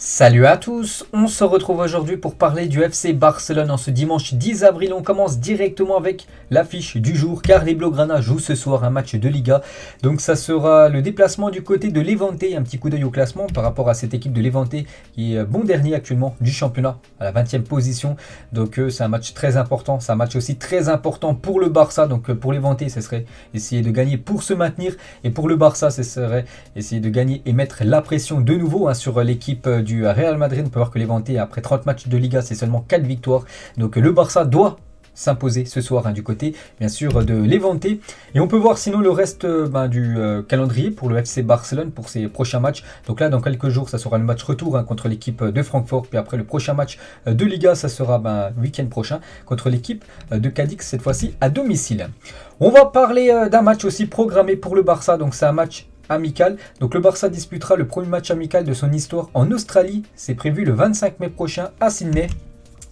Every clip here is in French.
Salut à tous, on se retrouve aujourd'hui pour parler du FC Barcelone en ce dimanche 10 avril. On commence directement avec l'affiche du jour car les Blaugrana jouent ce soir un match de Liga. Donc ça sera le déplacement du côté de Levante, un petit coup d'œil au classement par rapport à cette équipe de Levante qui est bon dernier actuellement du championnat à la 20e position. Donc c'est un match très important, c'est un match aussi très important pour le Barça. Donc pour Levante, ce serait essayer de gagner pour se maintenir et pour le Barça, ce serait essayer de gagner et mettre la pression de nouveau sur l'équipe du Real Madrid. On peut voir que Levante, après 30 matchs de Liga, c'est seulement 4 victoires. Donc le Barça doit s'imposer ce soir du côté bien sûr de Levante. Et on peut voir sinon le reste du calendrier pour le FC Barcelone pour ses prochains matchs. Donc là dans quelques jours ça sera le match retour contre l'équipe de Francfort. Puis après le prochain match de Liga ça sera week-end prochain contre l'équipe de Cadix, cette fois-ci à domicile. On va parler d'un match aussi programmé pour le Barça. Donc c'est un match amical. Donc le Barça disputera le premier match amical de son histoire en Australie. C'est prévu le 25 mai prochain à Sydney.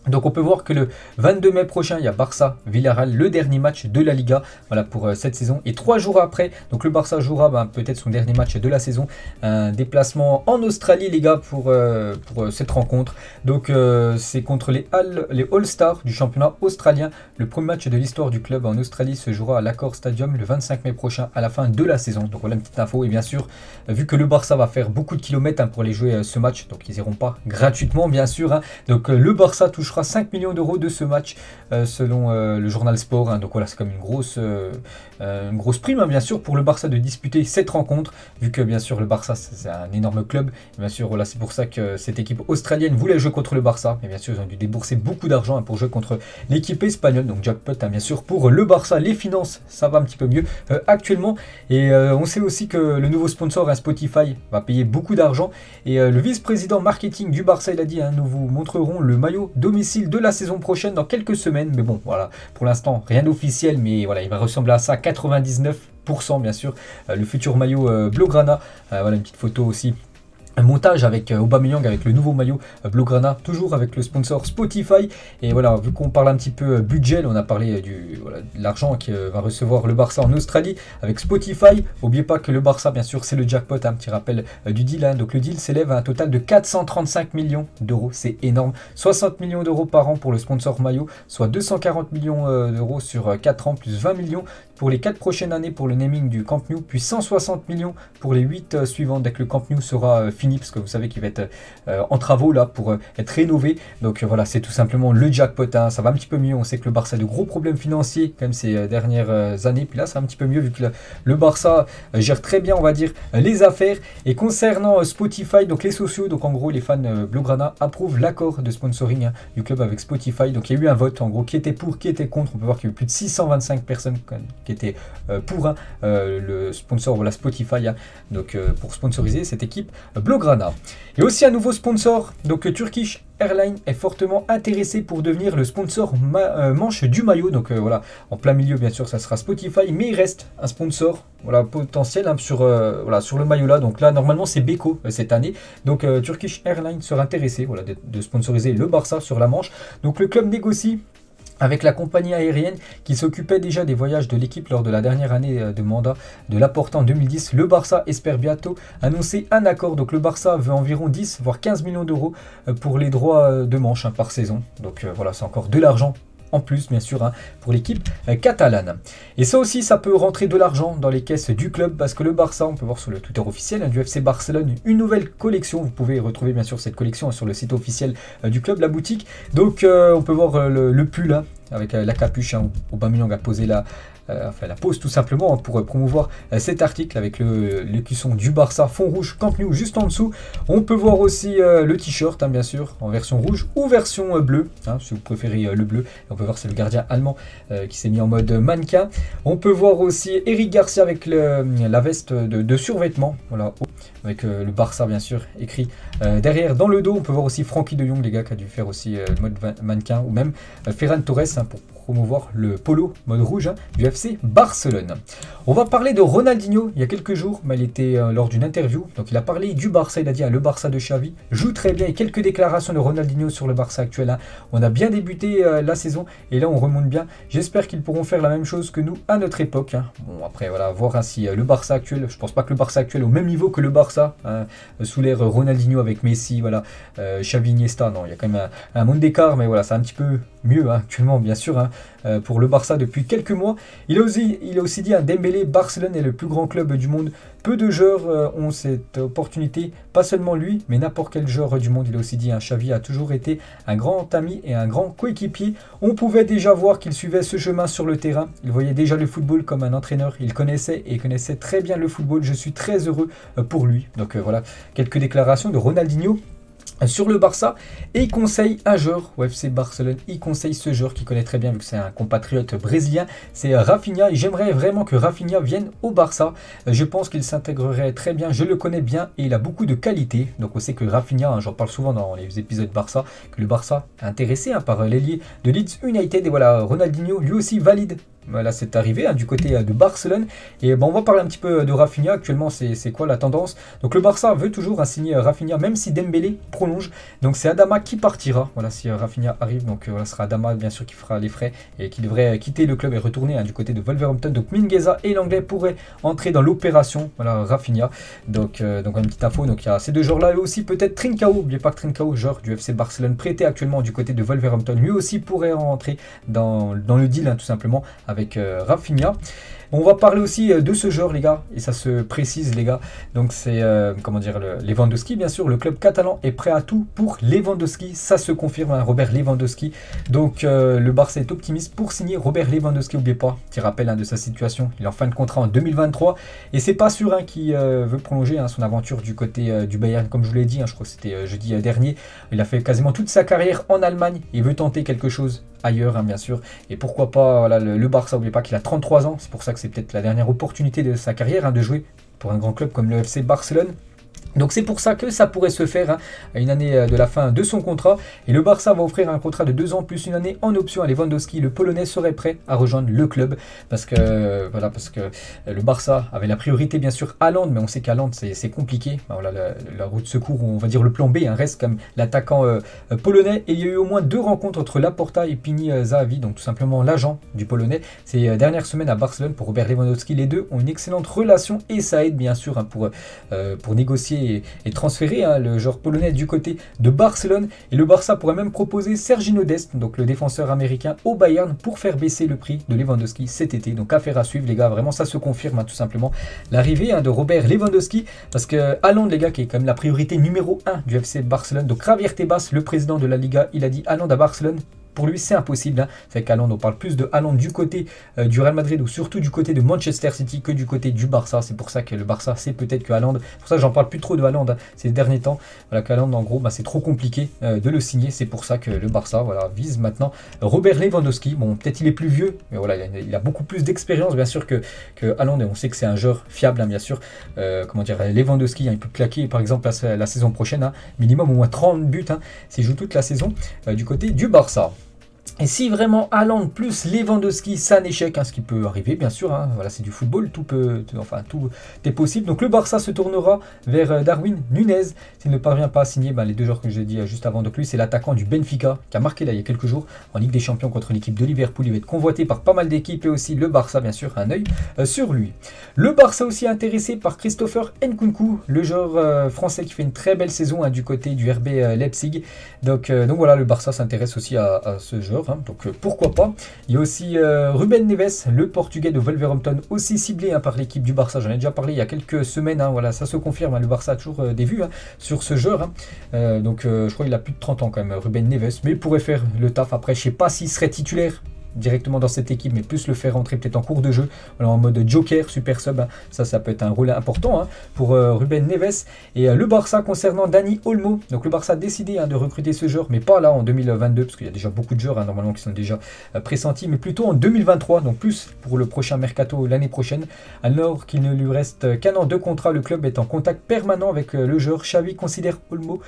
Donc on peut voir que le 22 mai prochain, il y a Barça-Villarreal, le dernier match de la Liga voilà, pour cette saison. Et 3 jours après, donc le Barça jouera peut-être son dernier match de la saison. Un déplacement en Australie, les gars, pour cette rencontre. Donc c'est contre les All-Stars du championnat australien. Le premier match de l'histoire du club en Australie se jouera à l'Accor Stadium le 25 mai prochain à la fin de la saison. Donc voilà une petite info. Et bien sûr, vu que le Barça va faire beaucoup de kilomètres pour aller jouer ce match, donc ils n'iront pas gratuitement bien sûr. Donc le Barça touchera 5 millions d'euros de ce match selon le journal Sport. Donc voilà, c'est comme une grosse prime bien sûr pour le Barça de disputer cette rencontre, vu que bien sûr le Barça c'est un énorme club. Et bien sûr voilà, c'est pour ça que cette équipe australienne voulait jouer contre le Barça. Et bien sûr ils ont dû débourser beaucoup d'argent pour jouer contre l'équipe espagnole. Donc jackpot bien sûr pour le Barça. Les finances ça va un petit peu mieux actuellement. Et on sait aussi que le nouveau sponsor Spotify va payer beaucoup d'argent. Et le vice-président marketing du Barça il a dit nous vous montrerons le maillot domicile de la saison prochaine dans quelques semaines. Mais bon voilà, pour l'instant rien d'officiel, mais voilà il va ressembler à ça 99% bien sûr. Le futur maillot Blaugrana, voilà une petite photo aussi. Un montage avec Aubameyang avec le nouveau maillot Blaugrana, toujours avec le sponsor Spotify. Et voilà, vu qu'on parle un petit peu budget, on a parlé de l'argent qui va recevoir le Barça en Australie avec Spotify. N'oubliez pas que le Barça, bien sûr, c'est le jackpot, un petit rappel du deal. Donc le deal s'élève à un total de 435 millions d'euros, c'est énorme. 60 millions d'euros par an pour le sponsor maillot, soit 240 millions d'euros sur 4 ans, plus 20 millions pour les 4 prochaines années pour le naming du Camp Nou, puis 160 millions pour les 8 suivantes dès que le Camp Nou sera fini, parce que vous savez qu'il va être en travaux là pour être rénové. Donc voilà, c'est tout simplement le jackpot. Ça va un petit peu mieux. On sait que le Barça a de gros problèmes financiers quand même ces dernières années. Puis là, ça va un petit peu mieux vu que le Barça gère très bien, on va dire, les affaires. Et concernant Spotify, donc les sociaux, donc en gros, les fans Blaugrana approuvent l'accord de sponsoring du club avec Spotify. Donc il y a eu un vote en gros qui était pour, qui était contre. On peut voir qu'il y a eu plus de 625 personnes quand même, qui étaient pour le sponsor, voilà, Spotify, donc pour sponsoriser cette équipe Blaugrana. Et aussi un nouveau sponsor, donc Turkish Airlines est fortement intéressé pour devenir le sponsor manche du maillot. Donc voilà, en plein milieu bien sûr ça sera Spotify, mais il reste un sponsor voilà, potentiel sur le maillot là. Donc là normalement c'est Beko cette année. Donc Turkish Airlines sera intéressé voilà, de sponsoriser le Barça sur la Manche. Donc le club négocie avec la compagnie aérienne qui s'occupait déjà des voyages de l'équipe lors de la dernière année de mandat de Laporta en 2010. Le Barça espère bientôt annoncer un accord. Donc le Barça veut environ 10 voire 15 millions d'euros pour les droits de manche par saison. Donc voilà, c'est encore de l'argent en plus bien sûr pour l'équipe catalane. Et ça aussi ça peut rentrer de l'argent dans les caisses du club, parce que le Barça, on peut voir sur le Twitter officiel du FC Barcelone, une nouvelle collection. Vous pouvez retrouver bien sûr cette collection sur le site officiel du club, la boutique. Donc on peut voir le pull avec la capuche où Aubameyang a posé la pose tout simplement pour promouvoir cet article avec l'écusson du Barça fond rouge Camp Nou juste en dessous. On peut voir aussi le t-shirt bien sûr en version rouge ou version bleue si vous préférez le bleu. Et on peut voir c'est le gardien allemand qui s'est mis en mode mannequin. On peut voir aussi Eric Garcia avec la veste de survêtement, voilà, avec le Barça bien sûr écrit derrière dans le dos. On peut voir aussi Frankie de Jong, les gars, qui a dû faire aussi le mode mannequin, ou même Ferran Torres pour promouvoir le polo mode rouge du FC Barcelone. On va parler de Ronaldinho il y a quelques jours, mais il était lors d'une interview, donc il a parlé du Barça, il a dit le Barça de Xavi joue très bien, et quelques déclarations de Ronaldinho sur le Barça actuel. On a bien débuté la saison et là on remonte bien, j'espère qu'ils pourront faire la même chose que nous à notre époque. Bon après voilà, voir si le Barça actuel, je pense pas que le Barça actuel est au même niveau que le Barça sous l'ère Ronaldinho avec Messi, voilà, Xavi, Iniesta, non, il y a quand même un monde d'écart, mais voilà, c'est un petit peu mieux actuellement bien sûr pour le Barça depuis quelques mois. Il a aussi dit Dembélé, Barcelone est le plus grand club du monde. Peu de joueurs ont cette opportunité, pas seulement lui, mais n'importe quel joueur du monde. Il a aussi dit Xavi a toujours été un grand ami et un grand coéquipier. On pouvait déjà voir qu'il suivait ce chemin sur le terrain. Il voyait déjà le football comme un entraîneur. Il connaissait très bien le football. Je suis très heureux pour lui. Donc voilà, quelques déclarations de Ronaldinho sur le Barça, et il conseille un joueur au FC Barcelone, il conseille ce joueur qui connaît très bien vu que c'est un compatriote brésilien, c'est Rafinha, et j'aimerais vraiment que Rafinha vienne au Barça. Je pense qu'il s'intégrerait très bien, je le connais bien et il a beaucoup de qualité. Donc on sait que Rafinha, j'en parle souvent dans les épisodes Barça, que le Barça est intéressé par l'ailier de Leeds United, et voilà, Ronaldinho lui aussi valide. Voilà, c'est arrivé du côté de Barcelone. Et on va parler un petit peu de Rafinha. Actuellement, c'est quoi la tendance? Donc le Barça veut toujours signer Rafinha, même si Dembélé prolonge. Donc c'est Adama qui partira. Voilà, si Rafinha arrive, donc voilà, ce sera Adama bien sûr qui fera les frais et qui devrait quitter le club et retourner du côté de Wolverhampton. Donc Mingueza et l'anglais pourraient entrer dans l'opération. Voilà, Rafinha. Donc une petite info. Donc il y a ces deux joueurs-là, et aussi peut-être Trincao. N'oubliez pas que Trincao, joueur du FC Barcelone, prêté actuellement du côté de Wolverhampton, lui aussi pourrait rentrer dans le deal tout simplement avec Rafinha. On va parler aussi de ce joueur, les gars, et ça se précise, les gars. Donc c'est comment dire, Lewandowski, bien sûr. Le club catalan est prêt à tout pour Lewandowski, ça se confirme, Robert Lewandowski. Donc le Barça est optimiste pour signer Robert Lewandowski. N'oubliez pas, petit rappel de sa situation, il est en fin de contrat en 2023 et c'est pas sûr qu'il veut prolonger son aventure du côté du Bayern, comme je vous l'ai dit. Je crois que c'était jeudi dernier. Il a fait quasiment toute sa carrière en Allemagne. Il veut tenter quelque chose ailleurs, bien sûr, et pourquoi pas voilà, le Barça. N'oubliez pas qu'il a 33 ans, c'est pour ça que c'est peut-être la dernière opportunité de sa carrière de jouer pour un grand club comme le FC Barcelone. Donc c'est pour ça que ça pourrait se faire à une année de la fin de son contrat. Et le Barça va offrir un contrat de 2 ans plus une année en option à Lewandowski. Le Polonais serait prêt à rejoindre le club parce que le Barça avait la priorité bien sûr à Haaland, mais on sait qu'à Haaland c'est compliqué. Voilà, la roue de secours, on va dire le plan B, reste comme l'attaquant polonais. Et il y a eu au moins 2 rencontres entre Laporta et Pini Zahavi, donc tout simplement l'agent du Polonais, ces dernières semaines à Barcelone pour Robert Lewandowski. Les deux ont une excellente relation et ça aide bien sûr pour négocier et transférer le joueur polonais du côté de Barcelone. Et le Barça pourrait même proposer Sergiño Dest, donc le défenseur américain, au Bayern pour faire baisser le prix de Lewandowski cet été. Donc affaire à suivre, les gars, vraiment ça se confirme tout simplement l'arrivée de Robert Lewandowski, parce que Haaland, les gars, qui est quand même la priorité numéro 1 du FC Barcelone. Donc Javier Tebas, le président de la Liga, il a dit Haaland à Barcelone, pour lui, c'est impossible. C'est qu'Haaland, on parle plus de Haaland du côté du Real Madrid ou surtout du côté de Manchester City que du côté du Barça. C'est pour ça que le Barça, c'est peut-être que Haaland. C'est pour ça que j'en parle plus trop de Haaland ces derniers temps. Voilà, qu'Haaland, en gros, c'est trop compliqué de le signer. C'est pour ça que le Barça vise maintenant Robert Lewandowski. Bon, peut-être il est plus vieux, mais voilà, il a beaucoup plus d'expérience, bien sûr, que Haaland. Et on sait que c'est un joueur fiable, bien sûr. Comment dire, Lewandowski, il peut claquer, par exemple, la saison prochaine, minimum au moins 30 buts, s'il joue toute la saison du côté du Barça. Et si vraiment Haaland plus Lewandowski, c'est un échec, ce qui peut arriver bien sûr, voilà, c'est du football, tout est possible. Donc le Barça se tournera vers Darwin Nunez s'il ne parvient pas à signer les 2 joueurs que j'ai dit juste avant. Donc lui, c'est l'attaquant du Benfica qui a marqué là il y a quelques jours en Ligue des Champions contre l'équipe de Liverpool. Il va être convoité par pas mal d'équipes et aussi le Barça bien sûr a un œil sur lui. Le Barça aussi intéressé par Christopher Nkunku, le joueur français qui fait une très belle saison du côté du RB Leipzig. Donc voilà, le Barça s'intéresse aussi à ce joueur. Donc pourquoi pas. Il y a aussi Ruben Neves, le portugais de Wolverhampton, aussi ciblé par l'équipe du Barça. J'en ai déjà parlé il y a quelques semaines, voilà, ça se confirme, le Barça a toujours des vues sur ce joueur. Donc je crois qu'il a plus de 30 ans quand même, Ruben Neves, mais il pourrait faire le taf. Après, je sais pas s'il serait titulaire directement dans cette équipe, mais plus le faire rentrer peut-être en cours de jeu, voilà, en mode joker, super sub, ça peut être un rôle important pour Ruben Neves. Et le Barça concernant Dani Olmo, donc le Barça a décidé de recruter ce joueur, mais pas là en 2022, parce qu'il y a déjà beaucoup de joueurs normalement qui sont déjà pressentis, mais plutôt en 2023, donc plus pour le prochain mercato l'année prochaine. Alors qu'il ne lui reste qu'un an de contrat, le club est en contact permanent avec le joueur. Xavi considère Olmo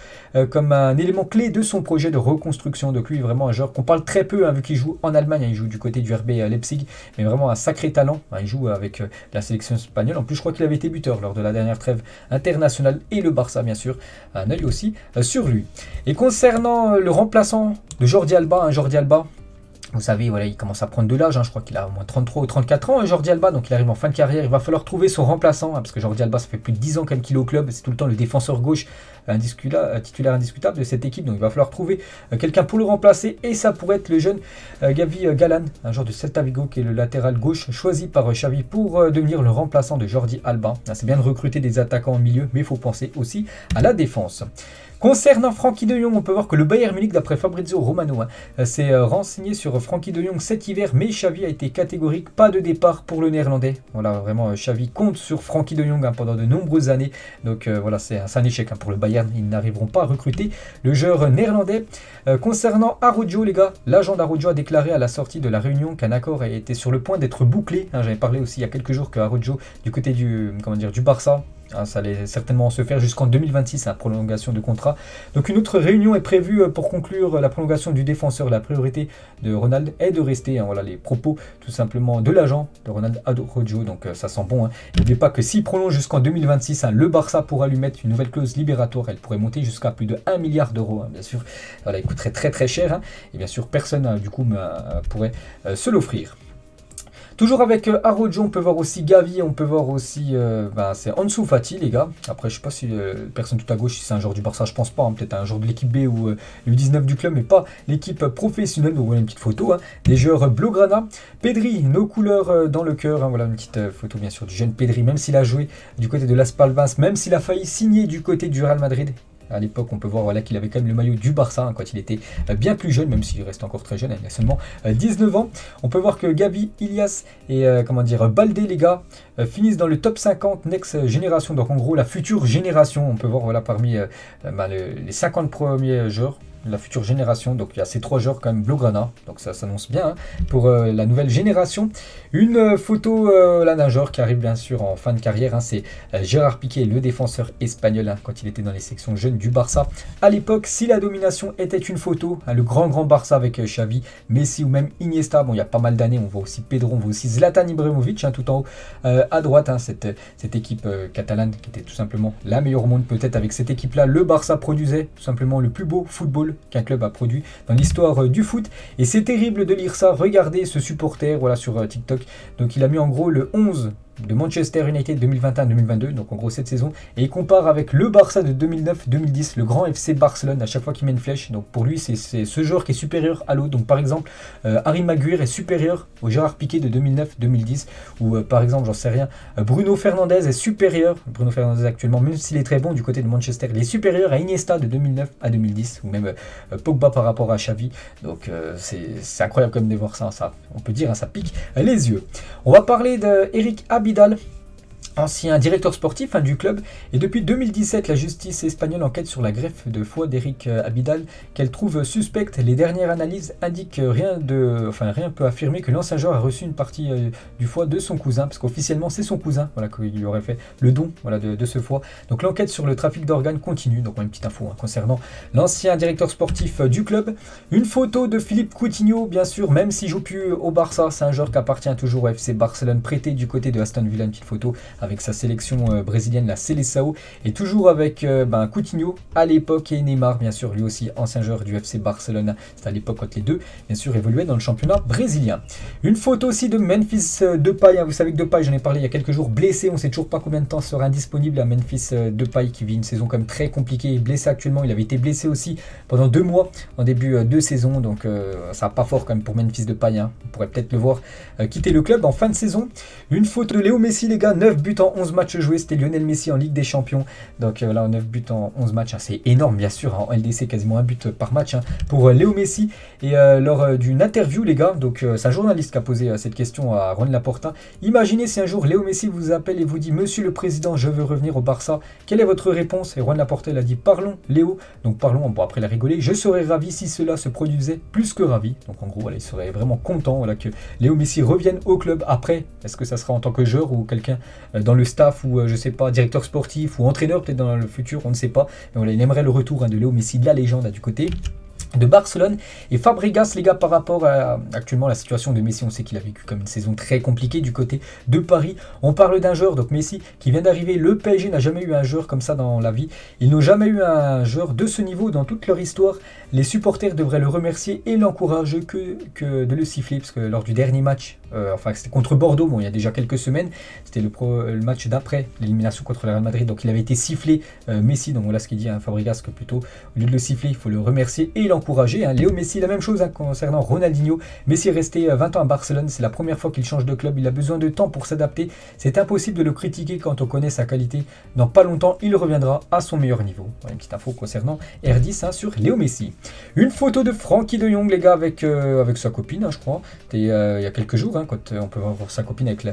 comme un élément clé de son projet de reconstruction. Donc lui, vraiment un joueur qu'on parle très peu, vu qu'il joue en Allemagne. il joue du côté du RB Leipzig, mais vraiment un sacré talent. Il joue avec la sélection espagnole. En plus, je crois qu'il avait été buteur lors de la dernière trêve internationale et le Barça, bien sûr, un œil aussi sur lui. Et concernant le remplaçant de Jordi Alba, Jordi Alba, vous savez, voilà, il commence à prendre de l'âge, je crois qu'il a au moins 33 ou 34 ans, Jordi Alba, donc il arrive en fin de carrière, il va falloir trouver son remplaçant, parce que Jordi Alba, ça fait plus de 10 ans quand même qu'il est au club, c'est tout le temps le défenseur gauche titulaire indiscutable de cette équipe, donc il va falloir trouver quelqu'un pour le remplacer, et ça pourrait être le jeune Gavi Galan, un joueur de Celta Vigo, qui est le latéral gauche, choisi par Xavi pour devenir le remplaçant de Jordi Alba. C'est bien de recruter des attaquants au milieu, mais il faut penser aussi à la défense. Concernant Frenkie de Jong, on peut voir que le Bayern Munich, d'après Fabrizio Romano, s'est renseigné sur Frenkie de Jong cet hiver, mais Xavi a été catégorique, pas de départ pour le néerlandais. Voilà, vraiment, Xavi compte sur Frenkie de Jong pendant de nombreuses années. Donc voilà, c'est un échec pour le Bayern, ils n'arriveront pas à recruter le joueur néerlandais. Concernant Araujo, les gars, l'agent d'Araujo a déclaré à la sortie de la réunion qu'un accord a été sur le point d'être bouclé. J'avais parlé aussi il y a quelques jours que Araujo, du côté du Barça, ça allait certainement se faire jusqu'en 2026, prolongation de contrat. Donc une autre réunion est prévue pour conclure la prolongation du défenseur. La priorité de Ronald est de rester. Voilà les propos tout simplement de l'agent de Ronald Araujo. Donc ça sent bon. N'oubliez pas que s'il prolonge jusqu'en 2026, le Barça pourra lui mettre une nouvelle clause libératoire. Elle pourrait monter jusqu'à plus de 1 milliard d'euros. Bien sûr, voilà, il coûterait très très cher. Et bien sûr, personne du coup pourrait se l'offrir. Toujours avec Araujo, on peut voir aussi Gavi, on peut voir aussi, c'est Ansu Fati, les gars. Après, je ne sais pas si personne tout à gauche, si c'est un joueur du Barça, je pense pas. Peut-être un joueur de l'équipe B ou le 19 du club, mais pas l'équipe professionnelle. Donc voilà une petite photo des joueurs Blaugrana. Pedri, nos couleurs dans le cœur. Voilà une petite photo, bien sûr, du jeune Pedri, même s'il a joué du côté de Las Palmas, même s'il a failli signer du côté du Real Madrid. À l'époque, on peut voir qu'il avait quand même le maillot du Barça quand il était bien plus jeune, même s'il reste encore très jeune, il a seulement 19 ans. On peut voir que Gavi, Ilias et Baldé, les gars, finissent dans le top 50 Next Génération. Donc en gros, la future génération, on peut voir parmi les 50 premiers joueurs, la future génération. Donc il y a ces 3 joueurs quand même Blaugrana, donc ça s'annonce bien pour la nouvelle génération. Une photo là d'un joueur qui arrive bien sûr en fin de carrière, c'est Gérard Piqué, le défenseur espagnol, quand il était dans les sections jeunes du Barça. À l'époque, si la domination était une photo, le grand Barça avec Xavi, Messi ou même Iniesta, bon il y a pas mal d'années, on voit aussi Pedro, on voit aussi Zlatan Ibrahimovic tout en haut à droite, cette équipe catalane qui était tout simplement la meilleure au monde. Peut-être avec cette équipe là, le Barça produisait tout simplement le plus beau football qu'un club a produit dans l'histoire du foot, et c'est terrible de lire ça. Regardez ce supporter sur TikTok, donc il a mis en gros le 11 de Manchester United 2021-2022, donc en gros cette saison, et il compare avec le Barça de 2009-2010, le grand FC Barcelone, à chaque fois qu'il met une flèche. Donc pour lui, c'est ce joueur qui est supérieur à l'autre. Donc par exemple, Harry Maguire est supérieur au Gérard Piqué de 2009-2010, ou par exemple, j'en sais rien, Bruno Fernandes est supérieur, Bruno Fernandes actuellement, même s'il est très bon du côté de Manchester, il est supérieur à Iniesta de 2009 à 2010, ou même Pogba par rapport à Xavi. Donc c'est incroyable comme de voir ça, on peut dire, ça pique les yeux. On va parler d'Eric Abidal, ancien directeur sportif du club, et depuis 2017, la justice espagnole enquête sur la greffe de foie d'Eric Abidal, qu'elle trouve suspecte. Les dernières analyses indiquent rien peut affirmer que l'ancien joueur a reçu une partie du foie de son cousin, parce qu'officiellement c'est son cousin, qui lui aurait fait le don de ce foie. Donc l'enquête sur le trafic d'organes continue. Donc une petite info concernant l'ancien directeur sportif du club. Une photo de Philippe Coutinho, bien sûr, même s'il joue plus au Barça, c'est un joueur qui appartient toujours au FC Barcelone, prêté du côté de Aston Villa. Une petite photo avec sa sélection brésilienne, la Seleção, et toujours avec Coutinho à l'époque, et Neymar, bien sûr, lui aussi ancien joueur du FC Barcelone. C'était à l'époque quand les deux, bien sûr, évoluaient dans le championnat brésilien. Une photo aussi de Memphis Depay, vous savez que Depay, j'en ai parlé il y a quelques jours, blessé, on ne sait toujours pas combien de temps sera indisponible à Memphis Depay, qui vit une saison quand même très compliquée, il est blessé actuellement. Il avait été blessé aussi pendant 2 mois en début de saison, donc ça va pas fort quand même pour Memphis Depay, on pourrait peut-être le voir quitter le club en fin de saison. Une photo de Léo Messi, les gars, 9 buts en 11 matchs joués, c'était Lionel Messi en Ligue des Champions. Donc là, 9 buts en 11 matchs, c'est énorme, bien sûr, en LDC, quasiment un but par match pour Léo Messi. Et lors d'une interview, les gars, donc c'est un journaliste qui a posé cette question à Juan Laporta. Imaginez si un jour Léo Messi vous appelle et vous dit: Monsieur le Président, je veux revenir au Barça, quelle est votre réponse? Et Juan Laporta, il a dit: parlons Léo, donc parlons. Bon, après il a rigolé: je serais ravi si cela se produisait, plus que ravi. Donc en gros, voilà, il serait vraiment content que Léo Messi revienne au club. Après, est-ce que ça sera en tant que joueur ou quelqu'un dans le staff, ou je sais pas, directeur sportif ou entraîneur peut-être dans le futur, on ne sait pas. Mais voilà, il aimerait le retour de Léo Messi, de la légende du côté de Barcelone. Et Fabregas, les gars, par rapport à actuellement la situation de Messi, on sait qu'il a vécu comme une saison très compliquée du côté de Paris. On parle d'un joueur, donc Messi, qui vient d'arriver. Le PSG n'a jamais eu un joueur comme ça dans la vie. Ils n'ont jamais eu un joueur de ce niveau dans toute leur histoire. Les supporters devraient le remercier et l'encourager que de le siffler, parce que lors du dernier match, enfin c'était contre Bordeaux, bon il y a déjà quelques semaines, c'était le match d'après l'élimination contre le Real Madrid, donc il avait été sifflé Messi, donc voilà ce qu'il dit Fabregas, que plutôt au lieu de le siffler, il faut le remercier et l'encourager. Léo Messi, la même chose concernant Ronaldinho. Messi est resté 20 ans à Barcelone, c'est la première fois qu'il change de club, il a besoin de temps pour s'adapter, c'est impossible de le critiquer quand on connaît sa qualité. Dans pas longtemps, il reviendra à son meilleur niveau. Voilà une petite info concernant R10 sur Léo Messi. Une photo de Frankie de Jong, les gars, avec sa copine, je crois. C'était il y a quelques jours, quand on peut voir sa copine avec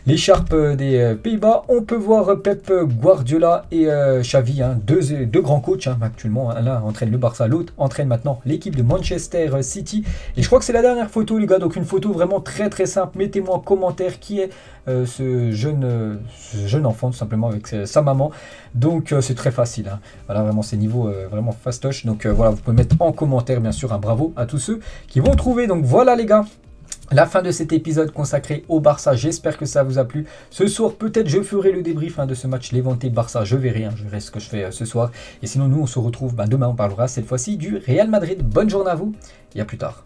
l'écharpe des Pays-Bas. On peut voir Pep Guardiola et Xavi, deux grands coachs actuellement. L'un entraîne le Barça, l'autre entraîne maintenant l'équipe de Manchester City. Et je crois que c'est la dernière photo, les gars. Donc une photo vraiment très très simple. Mettez-moi en commentaire qui est ce jeune enfant, tout simplement, avec sa maman. Donc c'est très facile. Voilà, vraiment c'est niveau vraiment fastoche. Donc voilà, vous pouvez mettre en commentaire, bien sûr, un bravo à tous ceux qui vont trouver. Donc voilà, les gars. La fin de cet épisode consacré au Barça, j'espère que ça vous a plu. Ce soir, peut-être je ferai le débrief de ce match Levante-Barça, je verrai ce que je fais ce soir. Et sinon, nous, on se retrouve demain, on parlera cette fois-ci du Real Madrid. Bonne journée à vous et à plus tard.